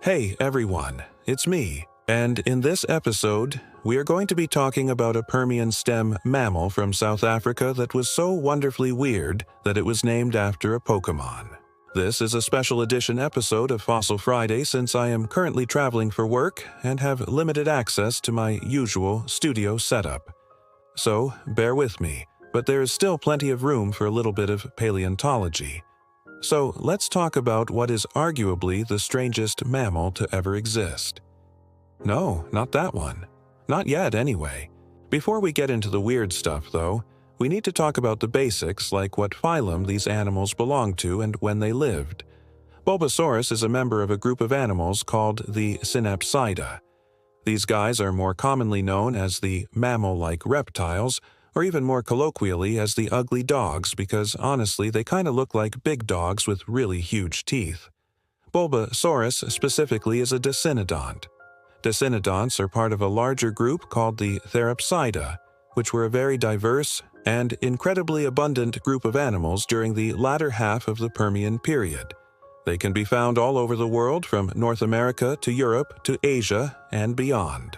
Hey everyone, it's me, and in this episode, we are going to be talking about a Permian stem mammal from South Africa that was so wonderfully weird that it was named after a Pokémon. This is a special edition episode of Fossil Friday since I am currently traveling for work and have limited access to my usual studio setup. So, bear with me, but there is still plenty of room for a little bit of paleontology. So let's talk about what is arguably the strangest mammal to ever exist. No, not that one. Not yet, anyway. Before we get into the weird stuff, though, we need to talk about the basics like what phylum these animals belong to and when they lived. Bulbasaurus is a member of a group of animals called the Synapsida. These guys are more commonly known as the mammal-like reptiles, or even more colloquially as the ugly dogs because honestly they kinda look like big dogs with really huge teeth. Bulbasaurus specifically is a Dicynodont. Dicynodonts are part of a larger group called the Therapsida, which were a very diverse and incredibly abundant group of animals during the latter half of the Permian period. They can be found all over the world from North America to Europe to Asia and beyond.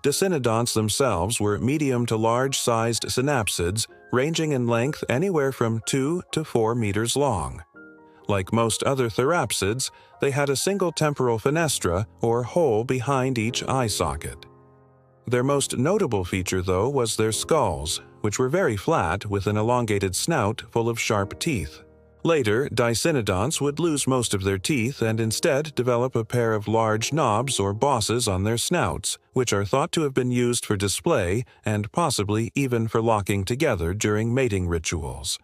Dicynodonts themselves were medium to large-sized synapsids ranging in length anywhere from 2 to 4 meters long. Like most other therapsids, they had a single temporal fenestra or hole behind each eye socket. Their most notable feature, though, was their skulls, which were very flat with an elongated snout full of sharp teeth. Later, Dicynodonts would lose most of their teeth and instead develop a pair of large knobs or bosses on their snouts, which are thought to have been used for display and possibly even for locking together during mating rituals.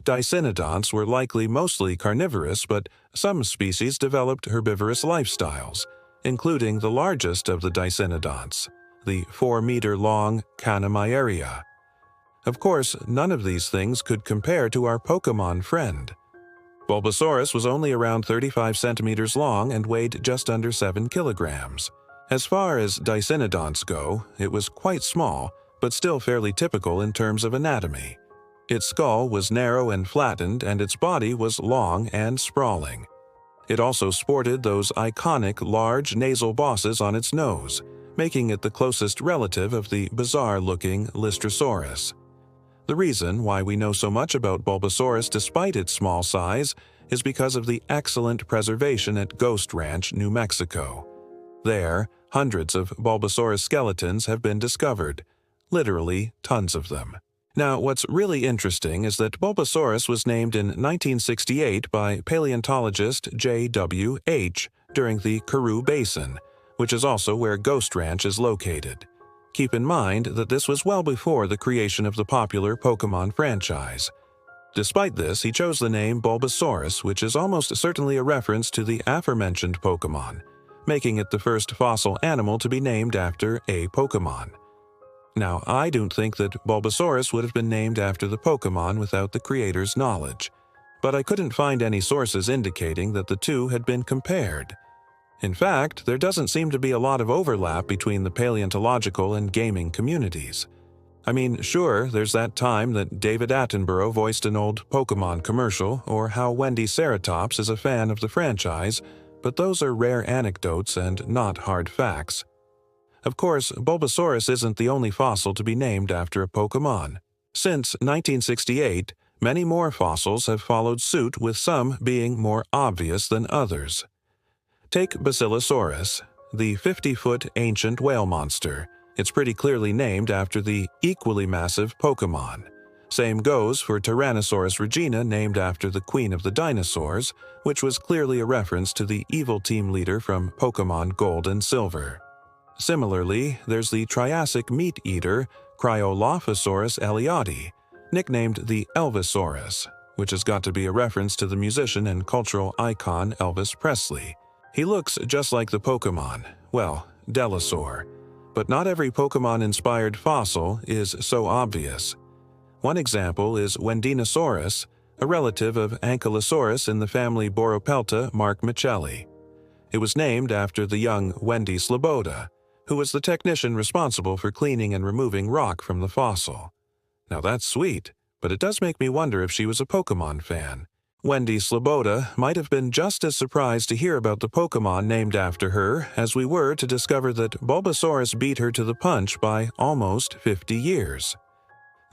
Dicynodonts were likely mostly carnivorous, but some species developed herbivorous lifestyles, including the largest of the Dicynodonts, the 4-meter-long Canamaieria. Of course, none of these things could compare to our Pokémon friend. Bulbasaurus was only around 35 centimeters long and weighed just under 7 kilograms. As far as Dicynodonts go, it was quite small, but still fairly typical in terms of anatomy. Its skull was narrow and flattened, and its body was long and sprawling. It also sported those iconic large nasal bosses on its nose, making it the closest relative of the bizarre-looking Lystrosaurus. The reason why we know so much about Bulbasaurus despite its small size is because of the excellent preservation at Ghost Ranch, New Mexico. There, hundreds of Bulbasaurus skeletons have been discovered, literally tons of them. Now, what's really interesting is that Bulbasaurus was named in 1968 by paleontologist J.W.H. during the Karoo Basin, which is also where Ghost Ranch is located. Keep in mind that this was well before the creation of the popular Pokémon franchise. Despite this, he chose the name Bulbasaurus, which is almost certainly a reference to the aforementioned Pokémon, making it the first fossil animal to be named after a Pokémon. Now, I don't think that Bulbasaurus would have been named after the Pokémon without the creator's knowledge, but I couldn't find any sources indicating that the two had been compared. In fact, there doesn't seem to be a lot of overlap between the paleontological and gaming communities. I mean, sure, there's that time that David Attenborough voiced an old Pokémon commercial, or how Wendy Ceratops is a fan of the franchise, but those are rare anecdotes and not hard facts. Of course, Bulbasaurus isn't the only fossil to be named after a Pokémon. Since 1968, many more fossils have followed suit, with some being more obvious than others. Take Basilosaurus, the 50-foot ancient whale monster. It's pretty clearly named after the equally massive Pokémon. Same goes for Tyrannosaurus regina, named after the queen of the dinosaurs, which was clearly a reference to the evil team leader from Pokémon Gold and Silver. Similarly, there's the Triassic meat-eater Cryolophosaurus ellioti, nicknamed the Elvisaurus, which has got to be a reference to the musician and cultural icon Elvis Presley. He looks just like the Pokémon, well, Delasaur, but not every Pokémon-inspired fossil is so obvious. One example is Wendinosaurus, a relative of Ankylosaurus in the family Boropelta Markmicheli. It was named after the young Wendy Sloboda, who was the technician responsible for cleaning and removing rock from the fossil. Now that's sweet, but it does make me wonder if she was a Pokémon fan. Wendy Sloboda might have been just as surprised to hear about the Pokémon named after her as we were to discover that Bulbasaurus beat her to the punch by almost 50 years.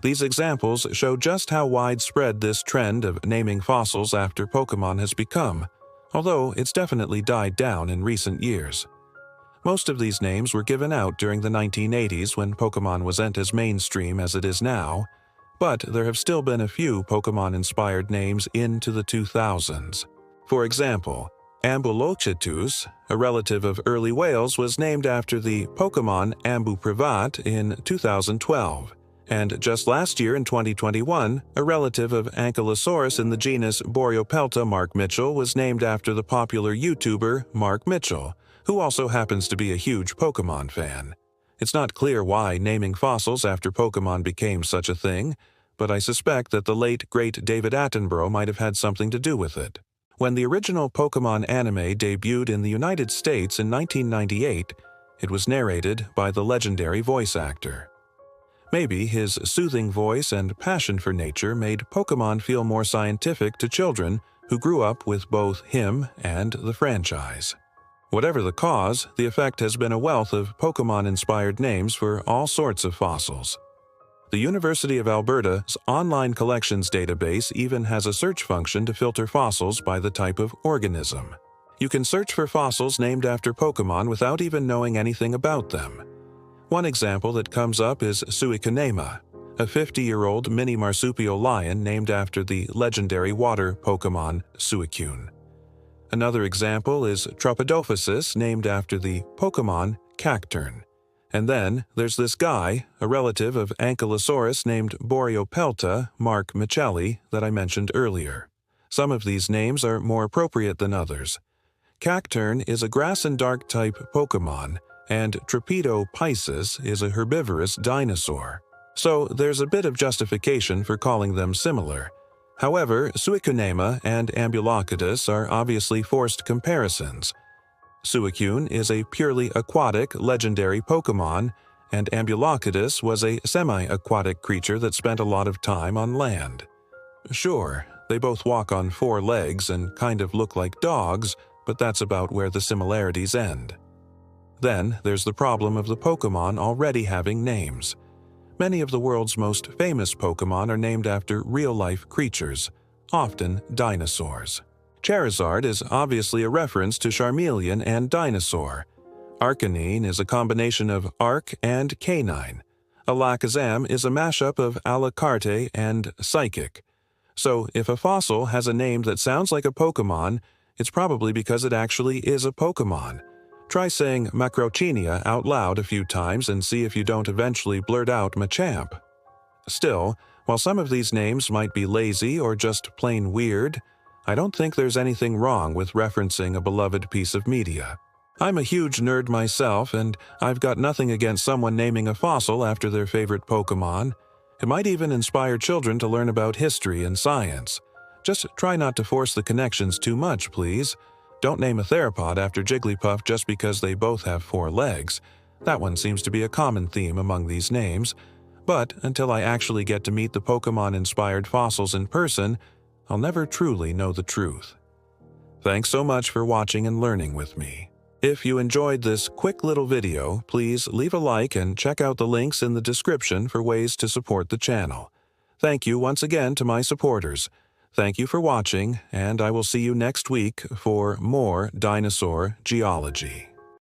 These examples show just how widespread this trend of naming fossils after Pokémon has become, although it's definitely died down in recent years. Most of these names were given out during the 1980s when Pokémon wasn't as mainstream as it is now, but there have still been a few Pokémon-inspired names into the 2000s. For example, Ambulocetus, a relative of early whales, was named after the Pokémon Ambuprivat in 2012. And just last year in 2021, a relative of Ankylosaurus in the genus Boreopelta, Mark Mitchell, was named after the popular YouTuber Mark Mitchell, who also happens to be a huge Pokémon fan. It's not clear why naming fossils after Pokémon became such a thing, but I suspect that the late, great David Attenborough might have had something to do with it. When the original Pokémon anime debuted in the United States in 1998, it was narrated by the legendary voice actor. Maybe his soothing voice and passion for nature made Pokémon feel more scientific to children who grew up with both him and the franchise. Whatever the cause, the effect has been a wealth of Pokémon-inspired names for all sorts of fossils. The University of Alberta's online collections database even has a search function to filter fossils by the type of organism. You can search for fossils named after Pokémon without even knowing anything about them. One example that comes up is Suicunema, a 50-year-old mini marsupial lion named after the legendary water Pokémon Suicune. Another example is Tropidophysis, named after the Pokémon Cacturn. And then there's this guy, a relative of Ankylosaurus named Boreopelta, Mark Michelli, that I mentioned earlier. Some of these names are more appropriate than others. Cacturn is a grass and dark type Pokémon, and Tropidophysis is a herbivorous dinosaur. So there's a bit of justification for calling them similar. However, Suicunema and Ambulocetus are obviously forced comparisons. Suicune is a purely aquatic, legendary Pokémon, and Ambulocetus was a semi-aquatic creature that spent a lot of time on land. Sure, they both walk on 4 legs and kind of look like dogs, but that's about where the similarities end. Then there's the problem of the Pokémon already having names. Many of the world's most famous Pokémon are named after real-life creatures, often dinosaurs. Charizard is obviously a reference to Charmeleon and dinosaur. Arcanine is a combination of arc and canine. Alakazam is a mashup of Alucard and psychic. So if a fossil has a name that sounds like a Pokémon, it's probably because it actually is a Pokémon. Try saying Macrauchenia out loud a few times and see if you don't eventually blurt out Machamp. Still, while some of these names might be lazy or just plain weird, I don't think there's anything wrong with referencing a beloved piece of media. I'm a huge nerd myself, and I've got nothing against someone naming a fossil after their favorite Pokémon. It might even inspire children to learn about history and science. Just try not to force the connections too much, please. Don't name a theropod after Jigglypuff just because they both have 4 legs. That one seems to be a common theme among these names. But until I actually get to meet the Pokémon-inspired fossils in person, I'll never truly know the truth. Thanks so much for watching and learning with me. If you enjoyed this quick little video, please leave a like and check out the links in the description for ways to support the channel. Thank you once again to my supporters. Thank you for watching, and I will see you next week for more dinosaur geology.